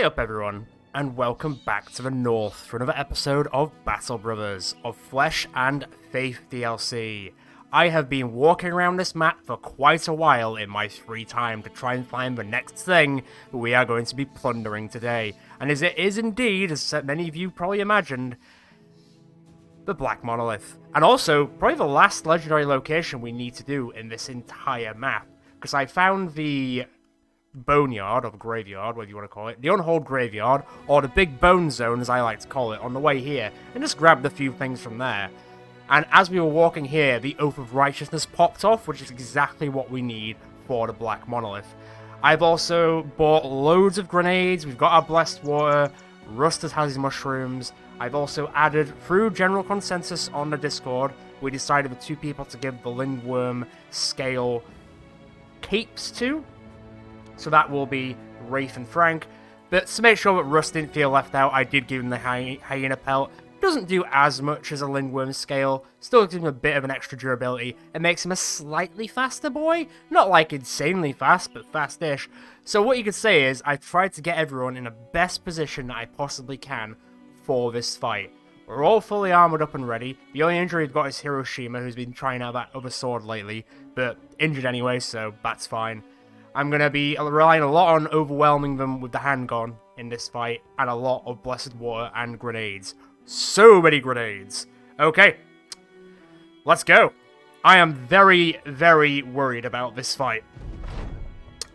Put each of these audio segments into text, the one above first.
up everyone, and welcome back to the North for another episode of Battle Brothers of Flesh and Faith DLC. I have been walking around this map for quite a while in my free time to try and find the next thing we are going to be plundering today. And as it is indeed, as many of you probably imagined, the Black Monolith. And also, probably the last legendary location we need to do in this entire map. Because I found the boneyard, or the graveyard, whatever you want to call it, the unhauled graveyard, or the big bone zone as I like to call it, on the way here, and just grabbed a few things from there. And as we were walking here, the Oath of Righteousness popped off, which is exactly what we need for the Black Monolith. I've also bought loads of grenades, we've got our blessed water, Rusted has his mushrooms. I've also added, through general consensus on the Discord, we decided with two people to give the Lindworm scale capes to. So that will be Rafe and Frank. But to make sure that Russ didn't feel left out, I did give him the hyena pelt. Doesn't do as much as a Lindworm scale, still gives him a bit of an extra durability. It makes him a slightly faster boy. Not like insanely fast, but fast-ish. So what you could say is, I've tried to get everyone in the best position that I possibly can for this fight. We're all fully armoured up and ready. The only injury we've got is Hiroshima, who's been trying out that other sword lately, but injured anyway, so that's fine. I'm going to be relying a lot on overwhelming them with the handgun in this fight, and a lot of blessed water and grenades. So many grenades! Okay, let's go. I am very, very worried about this fight,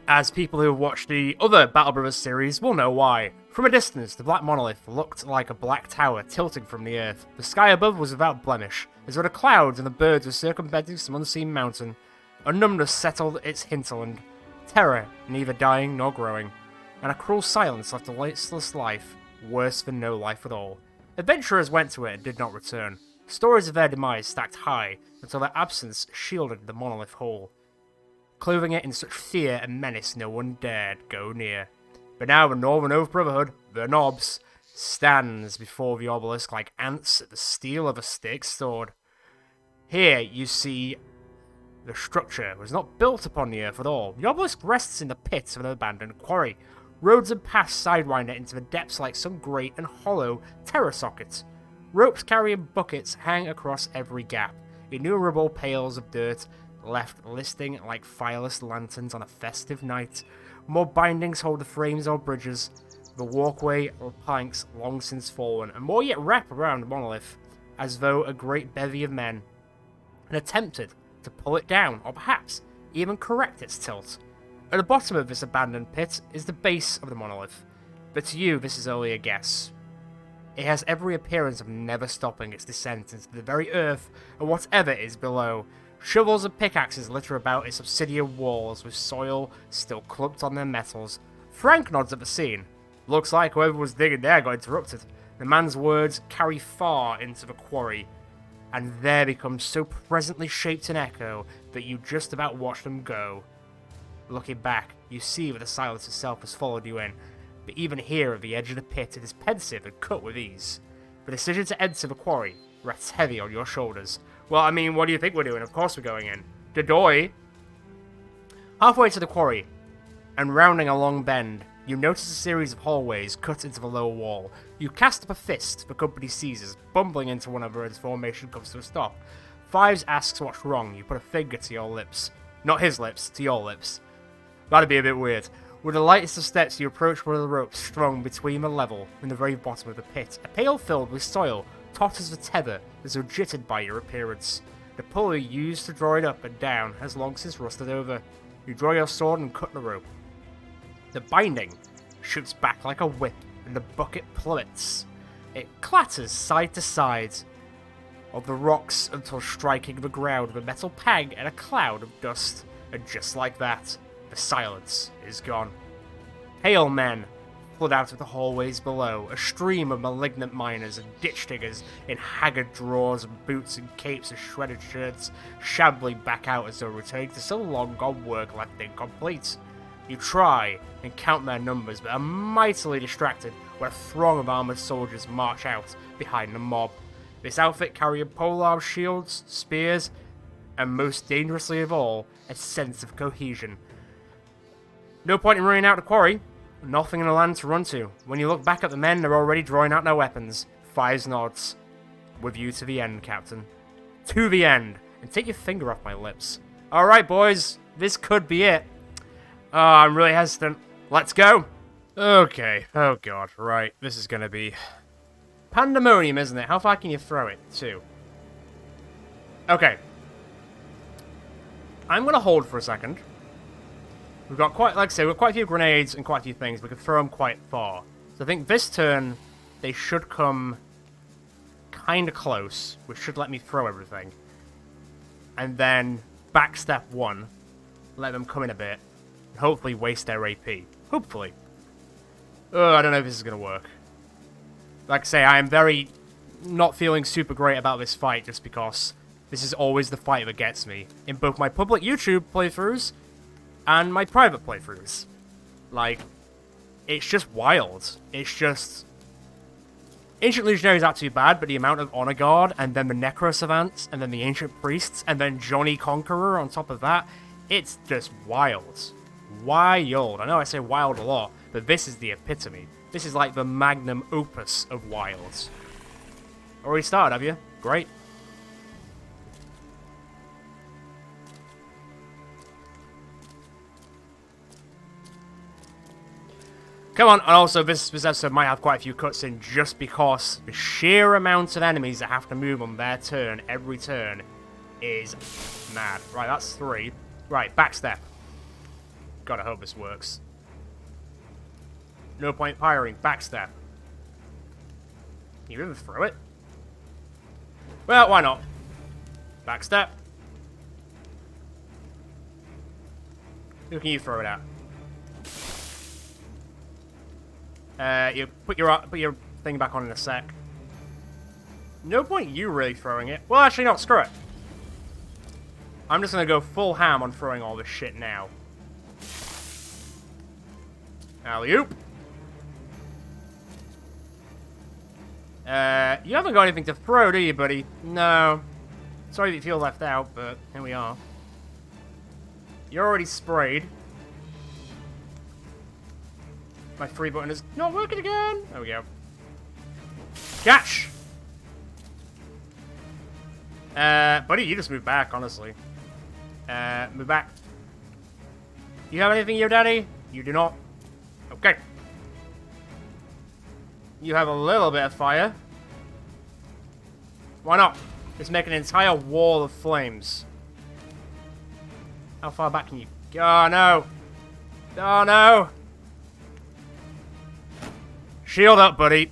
as people who have watched the other Battle Brothers series will know why. From a distance, the Black Monolith looked like a black tower tilting from the earth. The sky above was without blemish, as though the clouds and the birds were circumventing some unseen mountain. A numbness settled its hinterland. Terror, neither dying nor growing, and a cruel silence left a listless life, worse than no life at all. Adventurers went to it and did not return. Stories of their demise stacked high, until their absence shielded the monolith whole, clothing it in such fear and menace no one dared go near. But now the Northern Oath Brotherhood, the NOBs, stands before the obelisk like ants at the steel of a stake sword. Here you see the structure was not built upon the earth at all. The obelisk rests in the pit of an abandoned quarry. Roads and paths sidewind it into the depths like some great and hollow terror socket. Ropes carrying buckets hang across every gap. Innumerable pails of dirt left listing like fireless lanterns on a festive night. More bindings hold the frames or bridges. The walkway or planks long since fallen, and more yet wrap around the monolith, as though a great bevy of men had attempted to pull it down, or perhaps even correct its tilt. At the bottom of this abandoned pit is the base of the monolith, but to you this is only a guess. It has every appearance of never stopping its descent into the very earth and whatever is below. Shovels and pickaxes litter about its obsidian walls, with soil still clumped on their metals. Frank nods at the scene. Looks like whoever was digging there got interrupted. The man's words carry far into the quarry, and there becomes so presently shaped an echo that you just about watch them go. Looking back, you see that the silence itself has followed you in, but even here at the edge of the pit it is pensive and cut with ease. The decision to enter the quarry rests heavy on your shoulders. Well, I mean, what do you think we're doing? Of course we're going in. Dadoy! Halfway to the quarry, and rounding a long bend, you notice a series of hallways cut into the lower wall. You cast up a fist, the company seizes, bumbling into one of them as formation comes to a stop. Fives asks what's wrong, you put a finger to your lips. Not his lips, to your lips. That'd be a bit weird. With the lightest of steps, you approach one of the ropes strung between the level and the very bottom of the pit. A pail filled with soil totters the tether as though jittered by your appearance. The pulley used to draw it up and down has long since rusted over. You draw your sword and cut the rope. The binding shoots back like a whip, and the bucket plummets. It clatters side to side of the rocks until striking the ground with a metal pang and a cloud of dust. And just like that, the silence is gone. Pale men flood out of the hallways below, a stream of malignant miners and ditch diggers in haggard drawers and boots and capes and shredded shirts, shambling back out as though returning to some long-gone work left incomplete. You try and count their numbers, but are mightily distracted when a throng of armoured soldiers march out behind the mob. This outfit carrying polearm shields, spears, and most dangerously of all, a sense of cohesion. No point in running out the quarry. Nothing in the land to run to. When you look back at the men, they're already drawing out their weapons. Fires nods. With you to the end, Captain. To the end. And take your finger off my lips. Alright, boys. This could be it. Oh, I'm really hesitant. Let's go. Okay. Oh, God. Right. This is going to be pandemonium, isn't it? How far can you throw it, too? Okay. I'm going to hold for a second. We've got quite, like I say, we've got quite a few grenades and quite a few things. We can throw them quite far. So I think this turn, they should come kind of close, which should let me throw everything. And then back step one, let them come in a bit, and hopefully waste their AP. Hopefully. I don't know if this is going to work. Like I say, I am very not feeling super great about this fight just because this is always the fight that gets me. In both my public YouTube playthroughs and my private playthroughs. Like, it's just wild. It's just... Ancient Legionaries aren't too bad, but the amount of Honor Guard, and then the Necro Savants, and then the Ancient Priests, and then Johnny Conqueror on top of that, it's just wild. Wild. I know I say wild a lot, but this is the epitome. This is like the magnum opus of wilds. Already started, have you? Great. Come on, and also this episode might have quite a few cuts in just because the sheer amount of enemies that have to move on their turn every turn is mad. Right, that's 3. Right, backstep. God, I hope this works. No point firing, backstep. Can you even throw it? Well, why not? Backstep. Who can you throw it at? You put your thing back on in a sec. No point you really throwing it. Well, actually, no, screw it. I'm just gonna go full ham on throwing all this shit now. Alley-oop. You haven't got anything to throw, do you, buddy? No. Sorry that you feel left out, but here we are. You're already sprayed. My 3 button is not working again. There we go. Catch! Buddy, you just move back, honestly. Move back. You have anything here, Daddy? You do not. Okay. You have a little bit of fire. Why not? Just make an entire wall of flames. How far back can you... Oh, no. Oh, no. Shield up, buddy.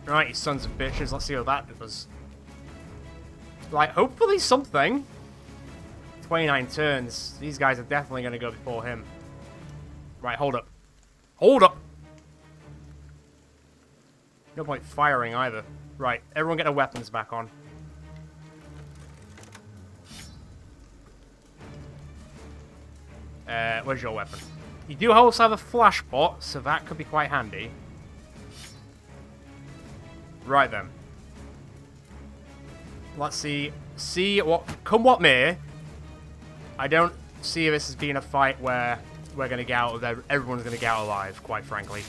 Right, you sons of bitches. Let's see what that does. Like, hopefully something. 29 turns. These guys are definitely going to go before him. Right, hold up. Hold up! No point firing either. Right, everyone get their weapons back on. Where's your weapon? You do also have a flash pot, so that could be quite handy. Right then. Let's see. See what... Come what may. I don't see this as being a fight where we're going to get out of there. Everyone's going to get out alive, quite frankly.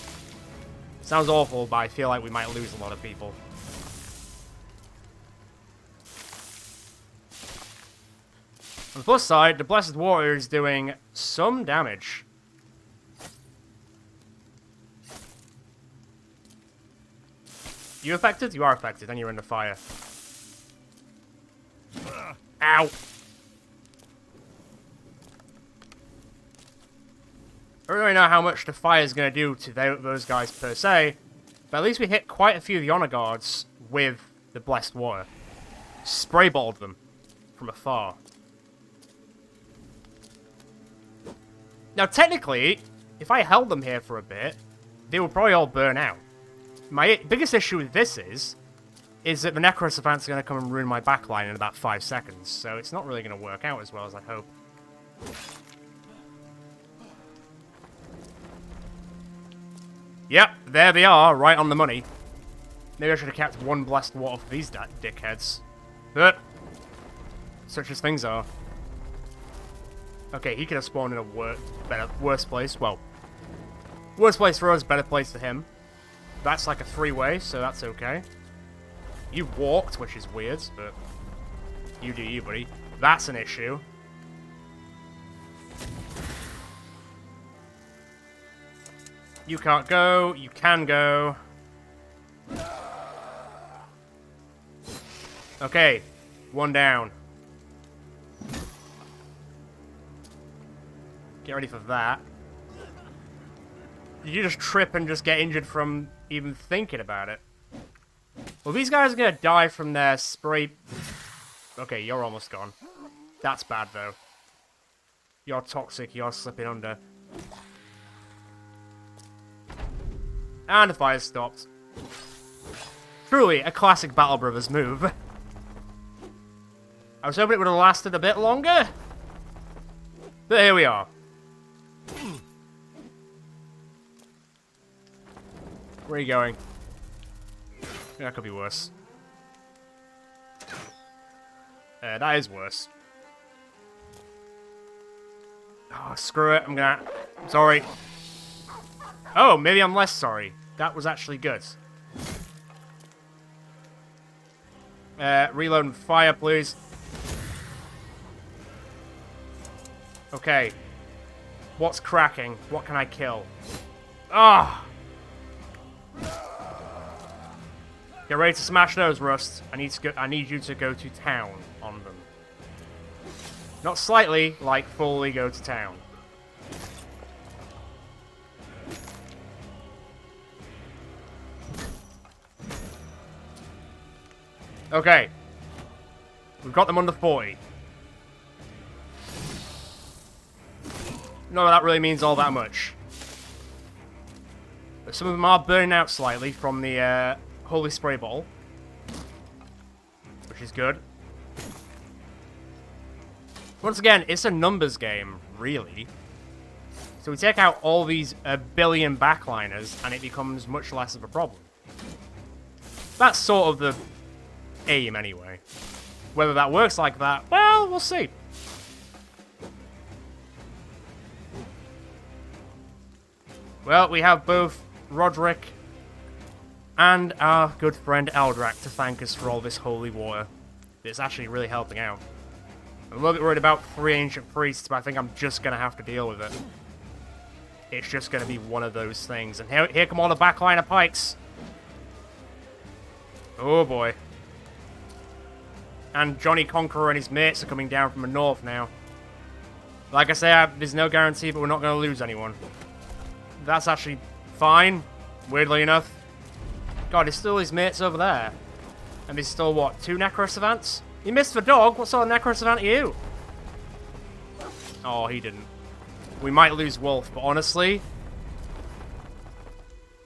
Sounds awful, but I feel like we might lose a lot of people. On the plus side, the Blessed Warrior is doing some damage. You affected? You are affected, and you're in the fire. Ow! I don't really know how much the fire is going to do to those guys per se, but at least we hit quite a few of the honor guards with the Blessed Water. Spray bottled them from afar. Now, technically, if I held them here for a bit, they would probably all burn out. My biggest issue with this is that the Necro Savants are going to come and ruin my backline in about 5 seconds, so it's not really going to work out as well as I hope. Yep, there they are, right on the money. Maybe I should have kept one Blessed Water for these dickheads. But, such as things are. Okay, he could have spawned in a worse place. Well, worse place for us, better place for him. That's like a three-way, so that's okay. You walked, which is weird, but you do you, buddy. That's an issue. You can't go. You can go. Okay, one down. Get ready for that. Did you just trip and just get injured from even thinking about it? Well, these guys are gonna die from their spray... Okay, you're almost gone. That's bad, though. You're toxic, you're slipping under. And the fire stopped. Truly, a classic Battle Brothers move. I was hoping it would have lasted a bit longer. But here we are. Where are you going? That could be worse. That is worse. Oh, screw it. I'm sorry. Oh, maybe I'm less sorry. That was actually good. Reload and fire, please. Okay. What's cracking? What can I kill? Ah! Get ready to smash those, Rust. I need you to go to town on them. Not slightly, like fully go to town. Okay. We've got them under 40. No, that really means all that much. But some of them are burning out slightly from the Holy Spray Ball. Which is good. Once again, it's a numbers game, really. So we take out all these billion backliners, and it becomes much less of a problem. That's sort of the aim, anyway. Whether that works like that, well, we'll see. Well, we have both Roderick and our good friend Eldrak to thank us for all this holy water. It's actually really helping out. I'm a little bit worried about 3 ancient priests, but I think I'm just going to have to deal with it. It's just going to be one of those things. And here come all the backliner pikes. Oh boy. And Johnny Conqueror and his mates are coming down from the north now. Like I say, there's no guarantee, but we're not going to lose anyone. That's actually fine, weirdly enough. God, there's still his mates over there. And there's still, what, 2 Necrosavants? You missed the dog? What sort of Necrosavant are you? Oh, he didn't. We might lose Wolf, but honestly,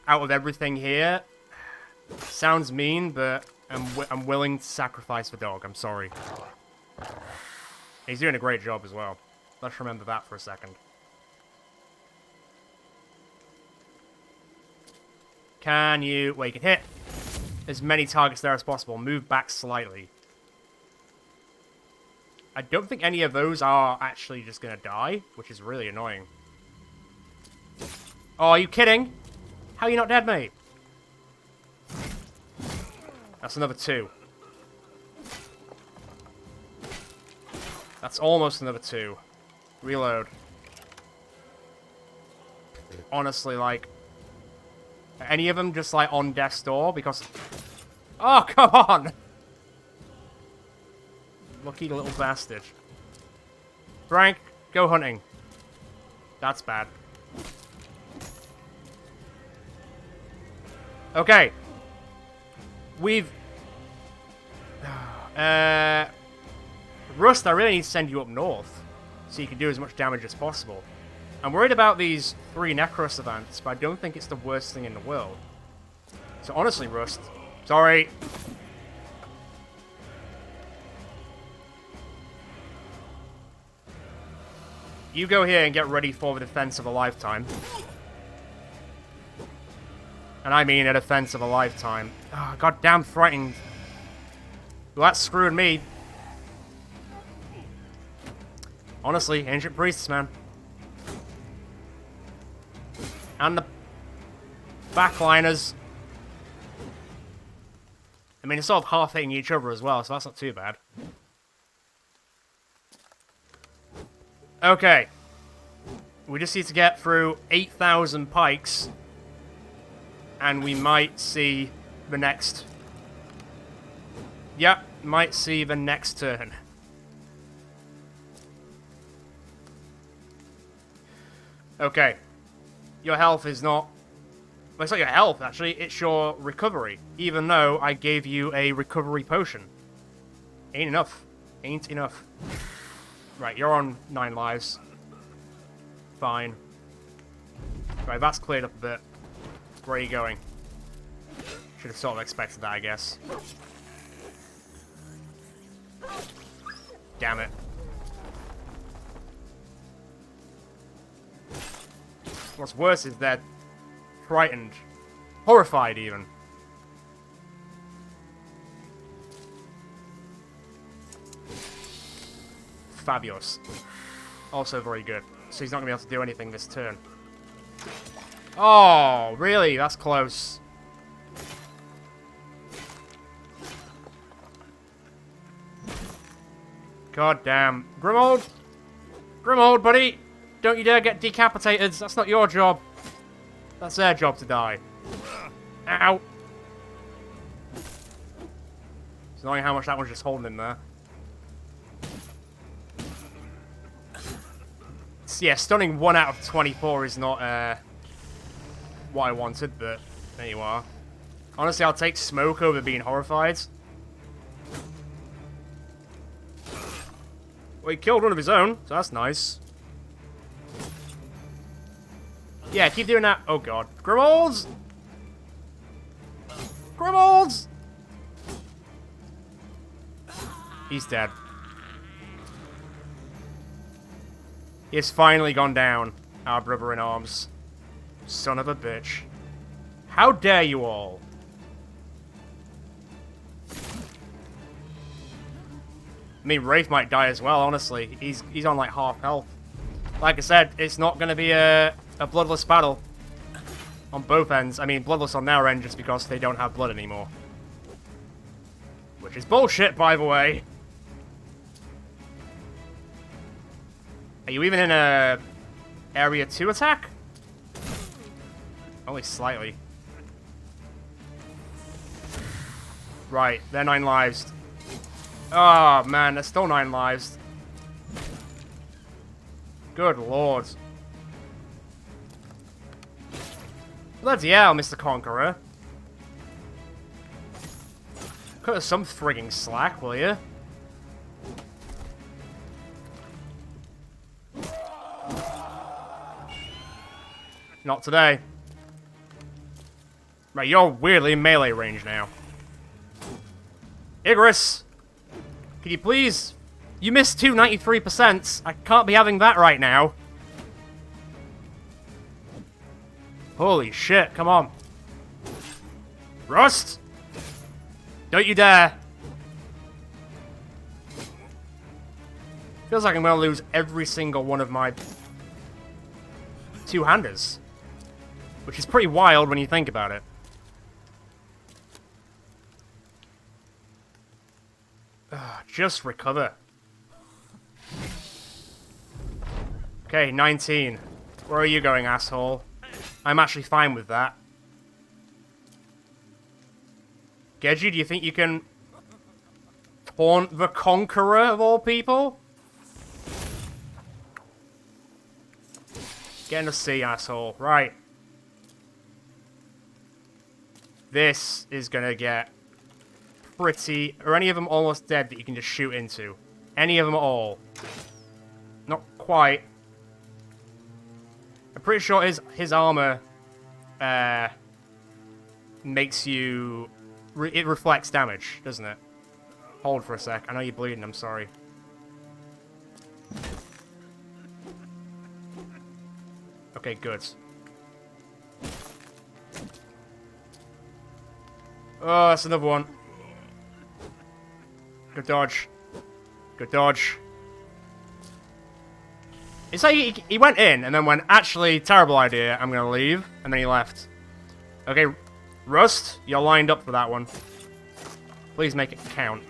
out of everything here, sounds mean, but I'm willing to sacrifice the dog. I'm sorry. He's doing a great job as well. Let's remember that for a second. Can you... Well, you can hit as many targets there as possible. Move back slightly. I don't think any of those are actually just going to die, which is really annoying. Oh, are you kidding? How are you not dead, mate? That's another 2. That's almost another 2. Reload. Honestly, like... Are any of them just, like, on death's door? Because... Oh, come on! Lucky little bastard. Frank, go hunting. That's bad. Okay. We've... Rust, I really need to send you up north, so you can do as much damage as possible. I'm worried about these 3 Necrosavants, but I don't think it's the worst thing in the world. So honestly, Rust, sorry. You go here and get ready for the defense of a lifetime. And I mean a defense of a lifetime. Oh, goddamn frightened. Well, that's screwing me. Honestly, ancient priests, man. And the backliners. I mean, it's sort of half hitting each other as well, so that's not too bad. Okay. We just need to get through 8,000 pikes. And we might see the next... Yep, might see the next turn. Okay. Your health is not... Well, it's not your health, actually. It's your recovery. Even though I gave you a recovery potion. Ain't enough. Ain't enough. Right, you're on 9 lives. Fine. Right, that's cleared up a bit. Where are you going? Should have sort of expected that, I guess. Damn it. What's worse is they're frightened. Horrified, even. Fabulous. Also very good. So he's not going to be able to do anything this turn. Oh, really? That's close. God damn. Grimold! Grimold, buddy! Don't you dare get decapitated. That's not your job. That's their job to die. Ow! It's annoying how much that one's just holding him there. So yeah, stunning 1 out of 24 is not what I wanted, but there you are. Honestly, I'll take smoke over being horrified. Well, he killed one of his own, so that's nice. Yeah, keep doing that. Oh god. Grimolds! Grimolds! He's dead. He has finally gone down, our brother in arms. Son of a bitch. How dare you all? I mean, Wraith might die as well, honestly. He's on like half health. Like I said, it's not going to be a bloodless battle. On both ends. I mean, bloodless on their end just because they don't have blood anymore. Which is bullshit, by the way. Are you even in a area 2 attack? Only slightly. Right, they're 9 lives. Oh man, they're still 9 lives. Good lord. Bloody hell, Mr. Conqueror. Cut us some frigging slack, will you? Not today. Right, you're weirdly in melee range now. Igris! Can you please... You missed 293%. I can't be having that right now. Holy shit, come on. Rust! Don't you dare. Feels like I'm gonna lose every single one of my two-handers. Which is pretty wild when you think about it. Just recover. Okay, 19. Where are you going, asshole? I'm actually fine with that. Gedgy, do you think you can taunt the Conqueror of all people? Get in the sea, asshole. Right. This is gonna get pretty... Are any of them almost dead that you can just shoot into? Any of them at all? Not quite. I'm pretty sure his armor makes you... it reflects damage, doesn't it? Hold for a sec. I know you're bleeding, I'm sorry. Okay, good. Oh, that's another one. Good dodge. Good dodge. It's like he went in and then went, actually, terrible idea, I'm gonna leave, and then he left. Okay, Rust, you're lined up for that one. Please make it count.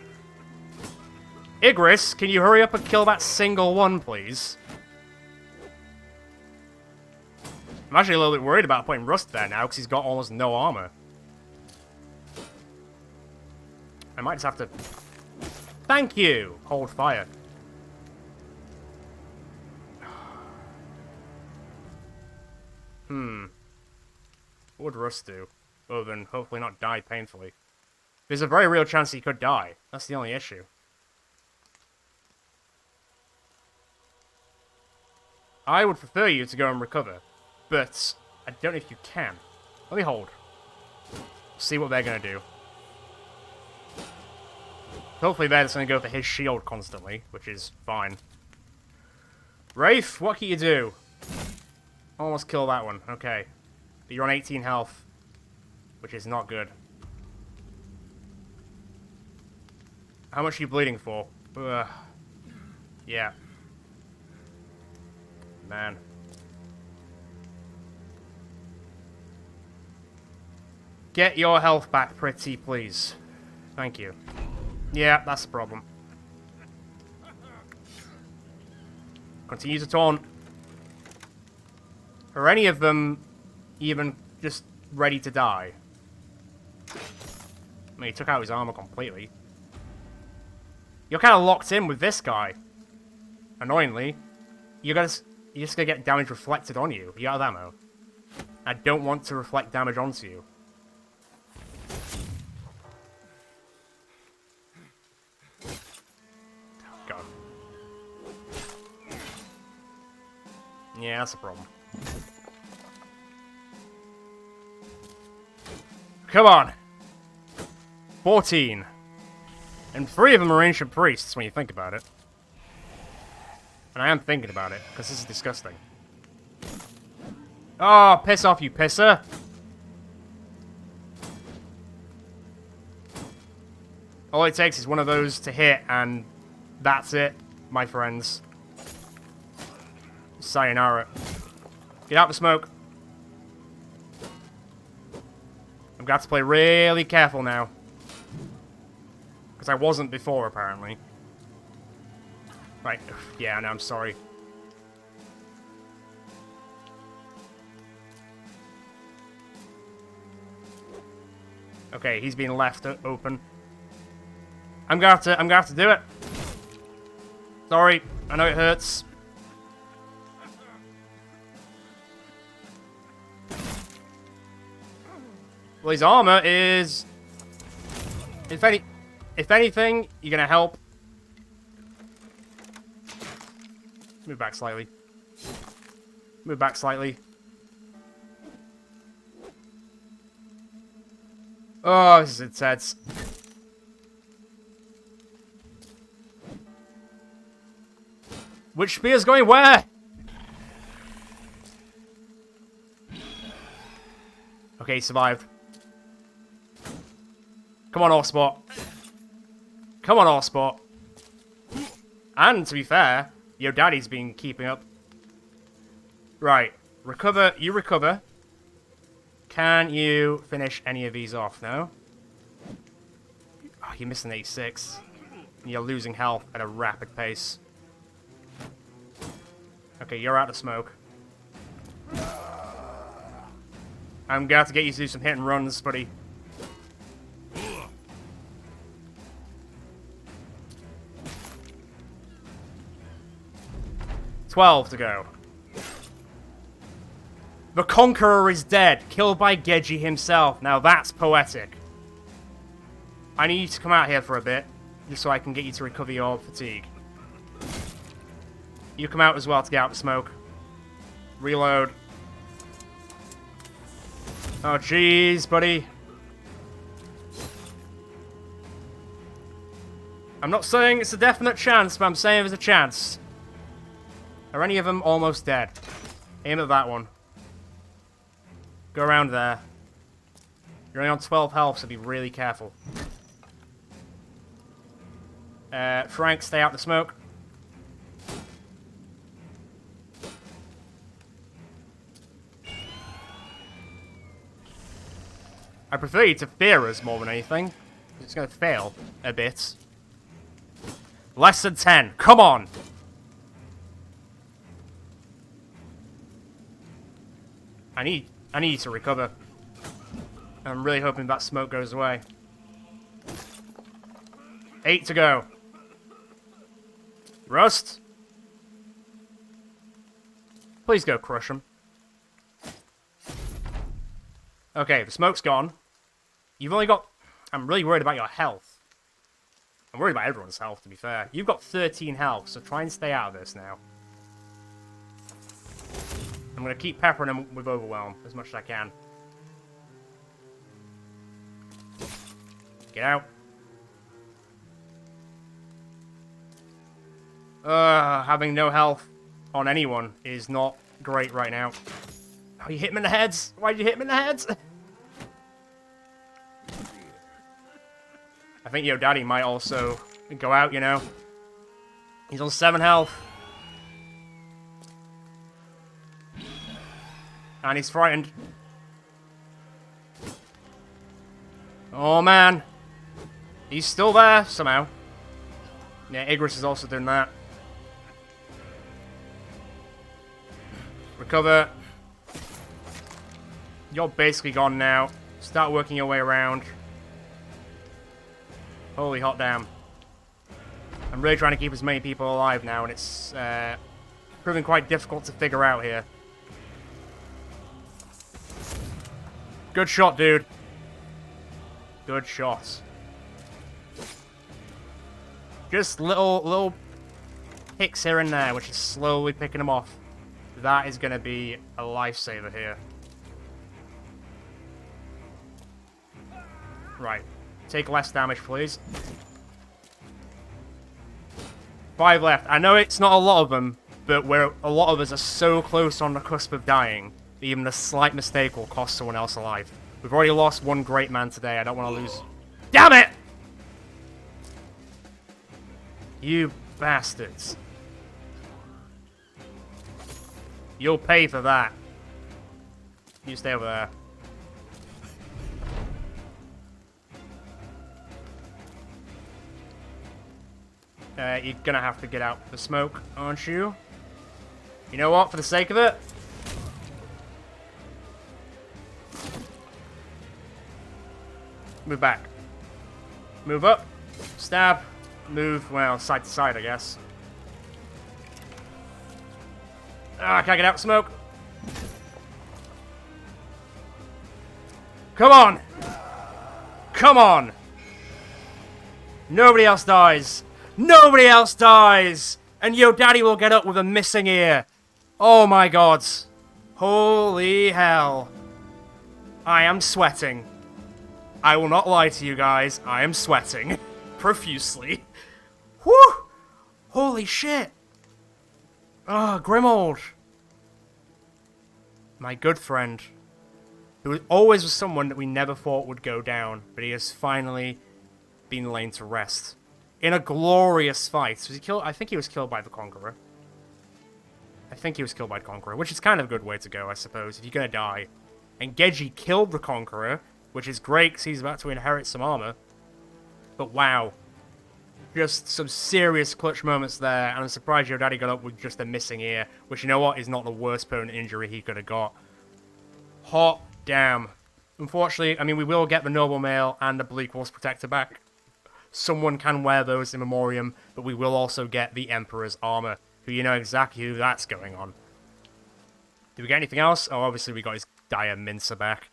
Igris, can you hurry up and kill that single one, please? I'm actually a little bit worried about putting Rust there now, because he's got almost no armor. I might just have to... Thank you! Hold fire. What would Rust do? Other than hopefully not die painfully. There's a very real chance he could die. That's the only issue. I would prefer you to go and recover, but I don't know if you can. Let me hold. See what they're going to do. Hopefully they're just going to go for his shield constantly, which is fine. Wraith, what can you do? Almost kill that one. Okay. But you're on 18 health, which is not good. How much are you bleeding for? Ugh. Yeah. Man. Get your health back, pretty please. Thank you. Yeah, that's the problem. Continue to taunt. Are any of them even just ready to die? I mean, he took out his armor completely. You're kind of locked in with this guy. Annoyingly. You're just gonna get damage reflected on you. You're out of ammo. I don't want to reflect damage onto you. God. Yeah, that's a problem. Come on. 14. And 3 of them are ancient priests when you think about it. And I am thinking about it, because this is disgusting. Oh, piss off, you pisser! All it takes is one of those to hit, and that's it, my friends. Sayonara. Get out the smoke. I'm going to have to play really careful now. Because I wasn't before, apparently. Right, yeah, no, I'm sorry. Okay, he's being left open. I'm gonna have to do it. Sorry, I know it hurts. Well, his armor is... If anything, you're gonna help. Move back slightly. Move back slightly. Oh, this is intense. Which spear's going where? Okay, he survived. Come on, Allspot. Come on, Allspot. And, to be fair, your daddy's been keeping up. Right. Recover. You recover. Can you finish any of these off? No? Oh, you're missing 86. You're losing health at a rapid pace. Okay, you're out of smoke. I'm gonna have to get you to do some hit and runs, buddy. $12 to go. The Conqueror is dead, killed by Geji himself. Now that's poetic. I need you to come out here for a bit, just so I can get you to recover your fatigue. You come out as well to get out the smoke. Reload. Oh jeez, buddy. I'm not saying it's a definite chance, but I'm saying there's a chance. Are any of them almost dead? Aim at that one. Go around there. You're only on 12 health, so be really careful. Frank, stay out the smoke. I prefer you to fear us more than anything. It's going to fail a bit. Less than 10. Come on! I need to recover. I'm really hoping that smoke goes away. 8 to go. Rust. Please go crush him. Okay, the smoke's gone. You've only got... I'm really worried about your health. I'm worried about everyone's health, to be fair. You've got 13 health, so try and stay out of this now. I'm going to keep peppering him with Overwhelm as much as I can. Get out. Having no health on anyone is not great right now. Oh, you hit him in the heads? Why'd you hit him in the heads? I think Yo Daddy might also go out, you know. He's on 7 health. And he's frightened. Oh, man. He's still there, somehow. Yeah, Igris is also doing that. Recover. You're basically gone now. Start working your way around. Holy hot damn. I'm really trying to keep as many people alive now, and it's proving quite difficult to figure out here. Good shot, dude. Good shot. Just little hicks here and there, which is slowly picking them off. That is going to be a lifesaver here. Right. Take less damage, please. 5 left. I know it's not a lot of them, but a lot of us are so close on the cusp of dying that even a slight mistake will cost someone else a life. We've already lost one great man today. I don't want to lose... Damn it! You bastards. You'll pay for that. You stay over there. You're gonna have to get out the smoke, aren't you? You know what? For the sake of it... Move back. Move up. Stab. Move, well, side to side, I guess. Ah, can I get out smoke? Come on! Come on! Nobody else dies! Nobody else dies! And Yo Daddy will get up with a missing ear. Oh my god. Holy hell. I am sweating. I will not lie to you guys. I am sweating. Profusely. Whew! Holy shit! Ah, Grimold. My good friend. Who always was someone that we never thought would go down, but he has finally been laid to rest. In a glorious fight. Was he killed? I think he was killed by the Conqueror. I think he was killed by the Conqueror, which is kind of a good way to go, I suppose, if you're gonna die. And Geji killed the Conqueror, which is great because he's about to inherit some armor. But wow. Just some serious clutch moments there, and I'm surprised Yo Daddy got up with just a missing ear, which, you know what, is not the worst permanent injury he could have got. Hot damn. Unfortunately, I mean, we will get the Noble Mail and the Bleak Wolf's Protector back. Someone can wear those in memoriam, but we will also get the Emperor's armor, who you know exactly who that's going on. Did we get anything else? Oh, obviously we got his Dire Mincer back.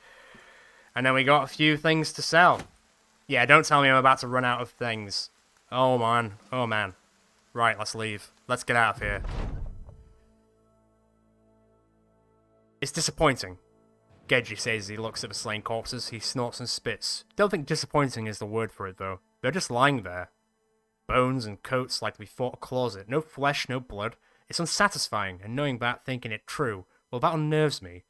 And then we got a few things to sell. Yeah, don't tell me I'm about to run out of things. Oh, man. Oh, man. Right, let's leave. Let's get out of here. It's disappointing. Geji says as he looks at the slain corpses. He snorts and spits. Don't think disappointing is the word for it, though. They're just lying there. Bones and coats like we fought a closet. No flesh, no blood. It's unsatisfying, and knowing that, thinking it true, well, that unnerves me.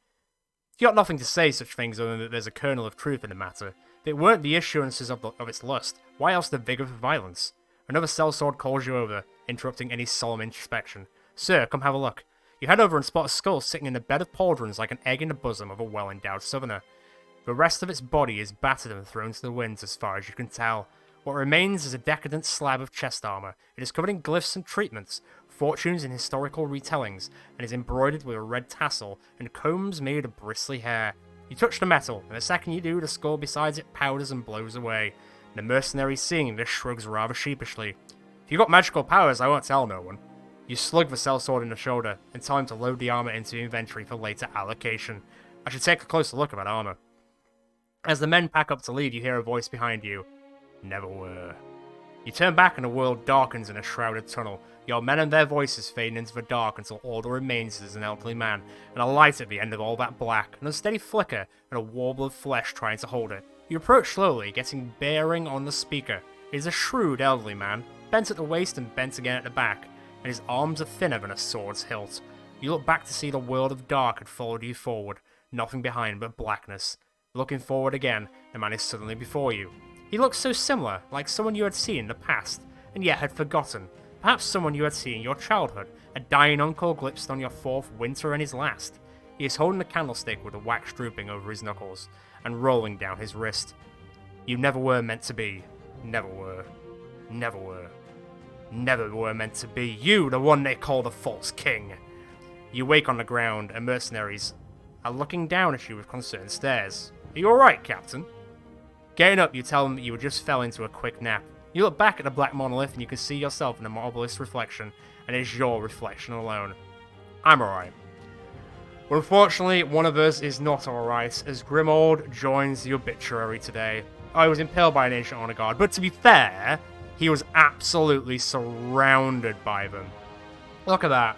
You got nothing to say such things other than that there's a kernel of truth in the matter. If it weren't the assurances of its lust, why else the vigour for violence? Another sellsword calls you over, interrupting any solemn introspection. Sir, come have a look. You head over and spot a skull sitting in a bed of pauldrons like an egg in the bosom of a well-endowed southerner. The rest of its body is battered and thrown to the winds as far as you can tell. What remains is a decadent slab of chest armor. It is covered in glyphs and treatments, fortunes and historical retellings, and is embroidered with a red tassel and combs made of bristly hair. You touch the metal, and the second you do, the skull beside it powders and blows away. The mercenary seeing this shrugs rather sheepishly. If you've got magical powers, I won't tell no one. You slug the sellsword in the shoulder, and tell him to load the armor into the inventory for later allocation. I should take a closer look at that armor. As the men pack up to leave, you hear a voice behind you. Never were. You turn back and the world darkens in a shrouded tunnel. Your men and their voices fade into the dark until all that remains is an elderly man, and a light at the end of all that black, and a steady flicker, and a warble of flesh trying to hold it. You approach slowly, getting bearing on the speaker. It is a shrewd elderly man, bent at the waist and bent again at the back, and his arms are thinner than a sword's hilt. You look back to see the world of dark had followed you forward, nothing behind but blackness. Looking forward again, the man is suddenly before you. He looks so similar, like someone you had seen in the past, and yet had forgotten. Perhaps someone you had seen in your childhood, a dying uncle glimpsed on your fourth winter and his last. He is holding a candlestick with the wax drooping over his knuckles, and rolling down his wrist. You never were meant to be. Never were. Never were. Never were meant to be. You, the one they call the false king. You wake on the ground, and mercenaries are looking down at you with concerned stares. Are you alright, Captain? Getting up, you tell them that you just fell into a quick nap. You look back at the Black Monolith and you can see yourself in the marvelous reflection, and it's your reflection alone. I'm alright. But unfortunately, one of us is not alright, as Grimold joins the obituary today. I was impaled by an ancient honor guard, but to be fair, he was absolutely surrounded by them. Look at that.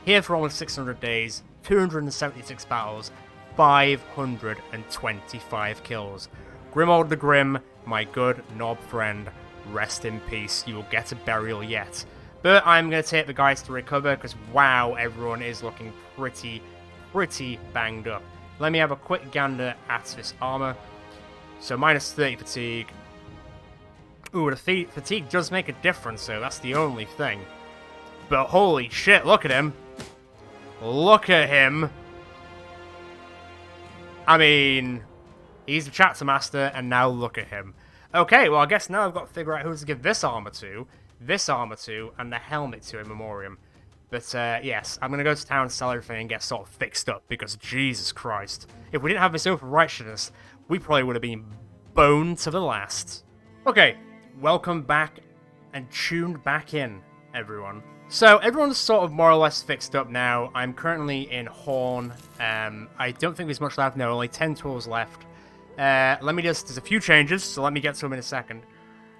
Here for almost 600 days, 276 battles, 525 kills. Grimold the Grim, my good Nob friend, rest in peace, you will get a burial yet. But I'm going to take the guys to recover, because wow, everyone is looking pretty banged up. Let me have a quick gander at this armor. So minus 30 fatigue. Ooh, the fatigue does make a difference, so that's the only thing. But holy shit, look at him. Look at him. I mean, he's the chapter master, and now look at him. Okay, well, I guess now I've got to figure out who to give this armor to, and the helmet to in memoriam. But, yes, I'm going to go to town and sell everything and get sort of fixed up, because Jesus Christ. If we didn't have this open righteousness, we probably would have been boned to the last. Okay, welcome back, and tuned back in, everyone. So, everyone's sort of more or less fixed up now. I'm currently in Horn. I don't think there's much left now, only 10 tools left. There's a few changes, so let me get to them in a second.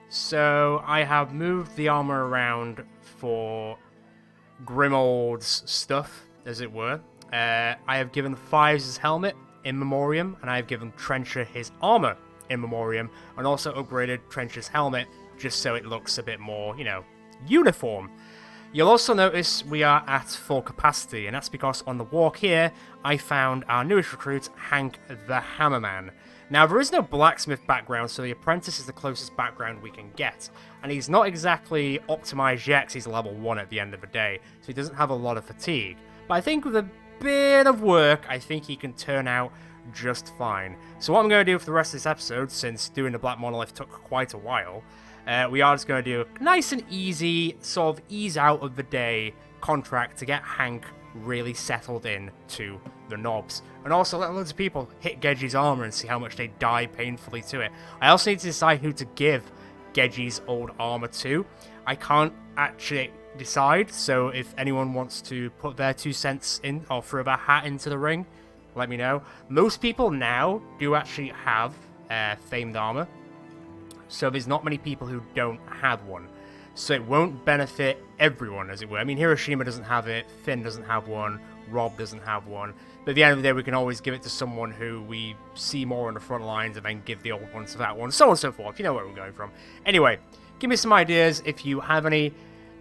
So, I have moved the armor around for Grimold's stuff, as it were. I have given Fives his helmet in memoriam, and I have given Trencher his armor in memoriam, and also upgraded Trencher's helmet, just so it looks a bit more, uniform. You'll also notice we are at full capacity, and that's because on the walk here, I found our newest recruit, Hank the Hammerman. Now, there is no blacksmith background, so the apprentice is the closest background we can get, and he's not exactly optimized yet, 'cause he's level 1 at the end of the day, so he doesn't have a lot of fatigue. But I think with a bit of work, I think he can turn out just fine. So what I'm going to do for the rest of this episode, since doing the Black Monolith took quite a while, we are just going to do a nice and easy, sort of ease out of the day contract to get Hank really settled in to the NOBs. And also let loads of people hit Gedji's armor and see how much they die painfully to it. I also need to decide who to give Gedji's old armor to. I can't actually decide, so if anyone wants to put their 2 cents in or throw their hat into the ring, let me know. Most people now do actually have famed armor, so there's not many people who don't have one. So it won't benefit everyone, as it were. I mean, Hiroshima doesn't have it, Finn doesn't have one, Rob doesn't have one. But at the end of the day, we can always give it to someone who we see more on the front lines and then give the old one to that one, so on and so forth. You know where we're going from. Anyway, give me some ideas if you have any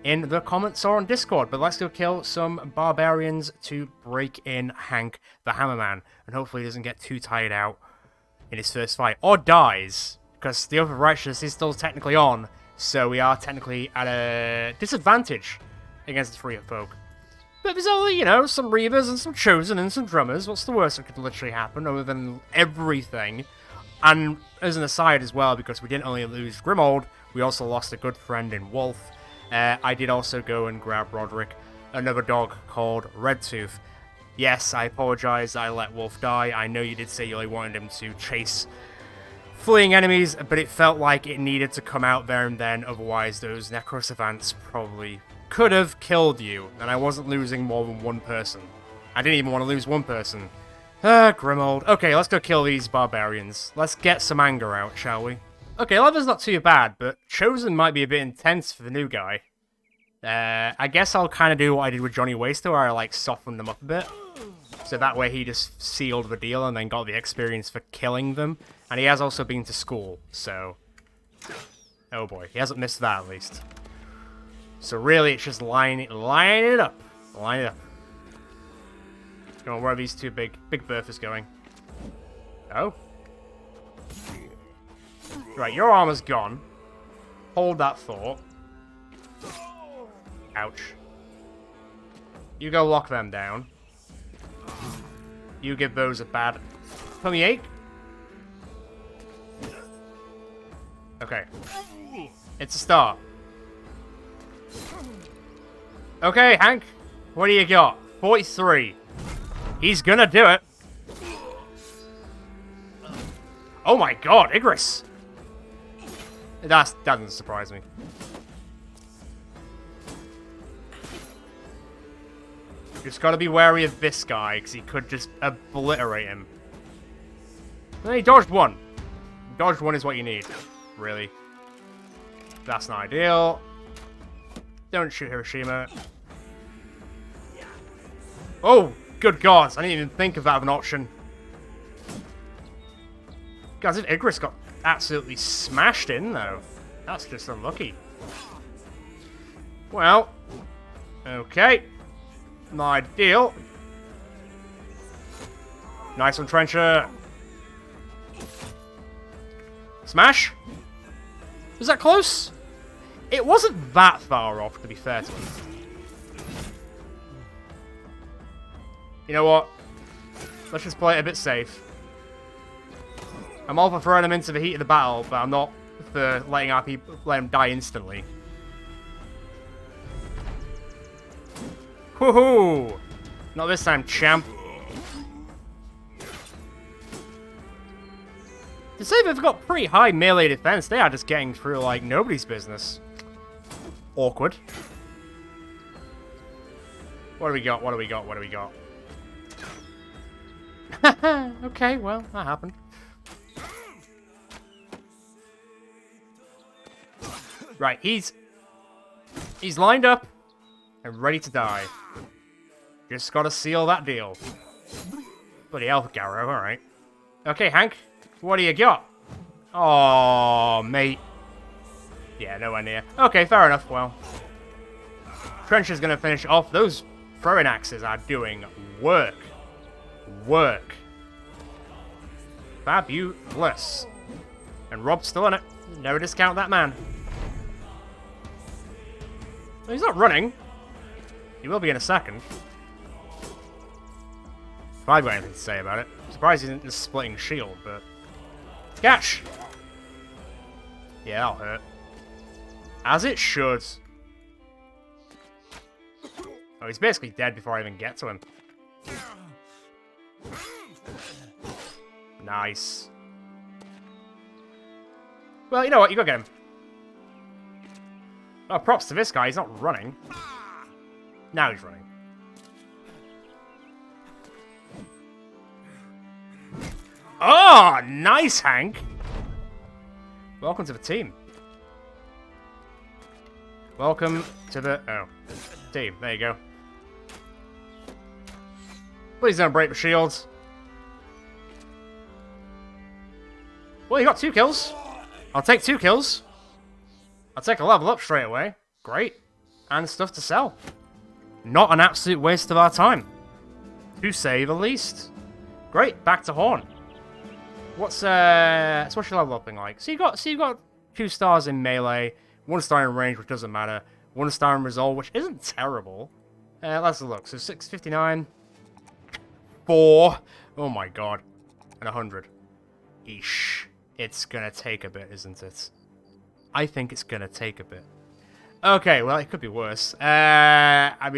in the comments or on Discord. But let's go kill some barbarians to break in Hank the Hammerman. And hopefully he doesn't get too tired out in his first fight. Or dies, because the Oath of Righteousness is still technically on. So we are technically at a disadvantage against the Free Folk. But there's only, you know, some Reavers and some Chosen and some Drummers. What's the worst that could literally happen other than everything? And as an aside as well, because we didn't only lose Grimold, we also lost a good friend in Wolf. I did also go and grab Roderick, another dog called Redtooth. Yes, I apologize, I let Wolf die. I know you did say you only wanted him to chase fleeing enemies, but it felt like it needed to come out there and then, otherwise those Necro-Savants probably could have killed you, and I wasn't losing more than one person. I didn't even want to lose one person. Grimold. Okay, let's go kill these barbarians. Let's get some anger out, shall we? Okay, Leather's not too bad, but Chosen might be a bit intense for the new guy. I guess I'll kind of do what I did with Johnny Waster, where I, like, softened them up a bit. So that way he just sealed the deal and then got the experience for killing them. And he has also been to school, so... Oh boy, he hasn't missed that at least. So really, it's just line it up. Line it up. Come on, where are these two big Berthas going? Oh. Right, your armor's gone. Hold that thought. Ouch. You go lock them down. You give those a bad tummy ache. Okay. It's a start. Okay, Hank. What do you got? 43. He's gonna do it. Oh my god, Igris. That doesn't surprise me. Just gotta be wary of this guy, because he could just obliterate him. And he dodged one. Dodged one is what you need, really. That's not ideal. Don't shoot Hiroshima. Oh, good god, I didn't even think of that as an option. Guys, if Igris got absolutely smashed in, though. That's just unlucky. Well, okay. Not ideal. Nice one, Trencher. Smash? Was that close? It wasn't that far off, to be fair to him. You know what? Let's just play it a bit safe. I'm all for throwing them into the heat of the battle, but I'm not for letting our people let them die instantly. Woohoo! Not this time, champ. To say they've got pretty high melee defense, they are just getting through like nobody's business. Awkward. What do we got? What do we got? What do we got? Okay, well, that happened. Right, he's lined up and ready to die. Just gotta seal that deal. Bloody hell, Garrow, alright. Okay, Hank, what do you got? Oh, mate. Yeah, nowhere near. Okay, fair enough, well. Trencher's gonna finish off. Those throwing axes are doing work. Work. Fabulous. And Rob's still in it. Never discount that man. He's not running. He will be in a second. If I've got anything to say about it. I'm surprised he isn't just splitting shield, but... Catch! Yeah, that'll hurt. As it should. Oh, he's basically dead before I even get to him. Nice. Well, you know what? You go get him. Oh, props to this guy. He's not running. Now he's running. Oh, nice, Hank. Welcome to the team. Welcome to the... Oh. Team. There you go. Please don't break the shields. Well, you got 2 kills. I'll take 2 kills. I'll take a level up straight away. Great. And stuff to sell. Not an absolute waste of our time. To say the least. Great. Back to Horn. What's your level upping like? So you got 2 stars in melee, 1 star in range, which doesn't matter, 1 star in resolve, which isn't terrible. Let's look. So 659. 4. Oh my god. And 100. Eesh. It's gonna take a bit, isn't it? I think it's gonna take a bit. Okay, well, it could be worse. I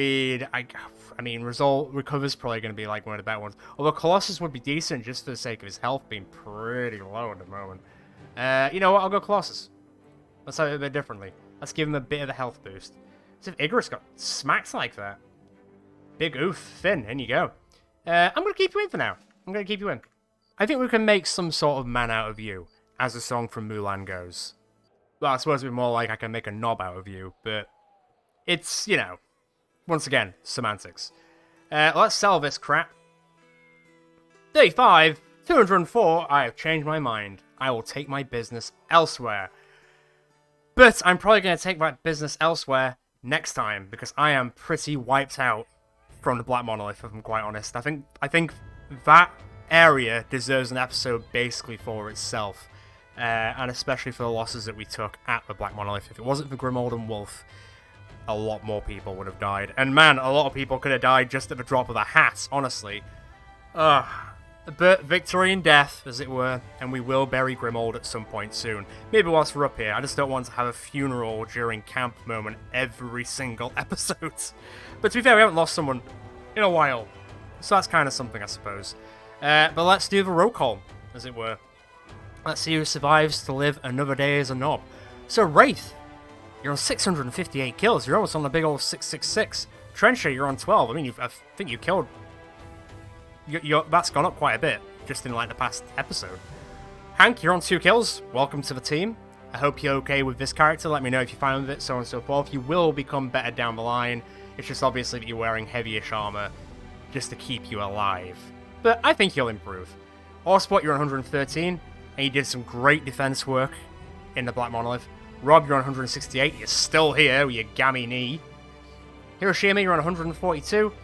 mean, result recover's probably gonna be like one of the better ones. Although Colossus would be decent just for the sake of his health being pretty low at the moment. You know what? I'll go Colossus. Let's have it a bit differently. Let's give him a bit of a health boost. So if Icarus got smacked like that. Big oof, Finn, in you go. I'm gonna keep you in for now. I'm gonna keep you in. I think we can make some sort of man out of you, as the song from Mulan goes. Well, I suppose it'd be more like I can make a knob out of you, but it's, you know, once again, semantics. Let's sell this crap. 35, 204, I have changed my mind. I will take my business elsewhere. But I'm probably going to take my business elsewhere next time, because I am pretty wiped out from the Black Monolith, if I'm quite honest. I think that area deserves an episode basically for itself. And especially for the losses that we took at the Black Monolith. If it wasn't for Grimold and Wolf, a lot more people would have died. And man, a lot of people could have died just at the drop of a hat, honestly. But victory and death, as it were, and we will bury Grimold at some point soon. Maybe whilst we're up here. I just don't want to have a funeral during camp moment every single episode. But to be fair, we haven't lost someone in a while. So that's kind of something, I suppose. But let's do the roll call, as it were. Let's see who survives to live another day as a knob. So, Wraith, you're on 658 kills. You're almost on the big old 666. Trencher, you're on 12. I mean, I think you killed... that's gone up quite a bit, just in, like, the past episode. Hank, you're on 2 kills. Welcome to the team. I hope you're okay with this character. Let me know if you're fine with it, so on and so forth. You will become better down the line. It's just obviously that you're wearing heavyish armor just to keep you alive. But I think you'll improve. Allspot, you're on 113. And you did some great defense work in the Black Monolith. Rob, you're on 168. You're still here with your gammy knee. Hiroshima, you're on 142.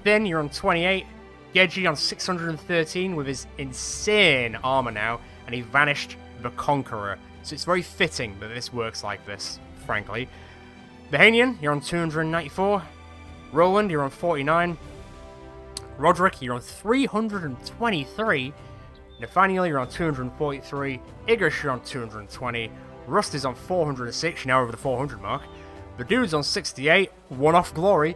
Finn, you're on 28. Geji on 613 with his insane armor now. And he vanished the Conqueror. So it's very fitting that this works like this, frankly. Bahanian, you're on 294. Roland, you're on 49. Roderick, you're on 323. Nathaniel, you're on 243. Igrish, you're on 220. Rust is on 406, now over the 400 mark. The Dude's on 68, one off Glory.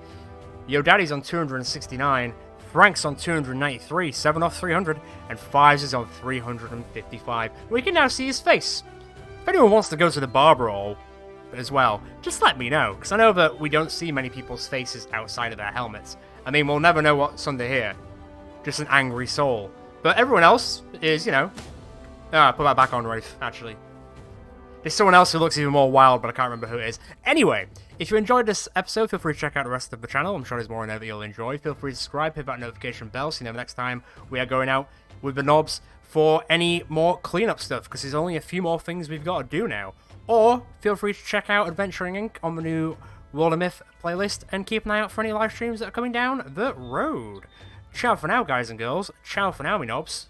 Yo Daddy's on 269. Frank's on 293, 7 off 300. And Fives is on 355. We can now see his face. If anyone wants to go to the barber hall as well, just let me know, because I know that we don't see many people's faces outside of their helmets. I mean, we'll never know what's under here. Just an angry soul. But everyone else is, you know... put that back on, Wraith, actually. There's someone else who looks even more wild, but I can't remember who it is. Anyway, if you enjoyed this episode, feel free to check out the rest of the channel. I'm sure there's more in there that you'll enjoy. Feel free to subscribe, hit that notification bell, so you know next time we are going out with the knobs for any more cleanup stuff, because there's only a few more things we've got to do now. Or, feel free to check out Adventuring Inc. on the new World of Myth playlist, and keep an eye out for any live streams that are coming down the road. Ciao for now, guys and girls. Ciao for now, me knobs.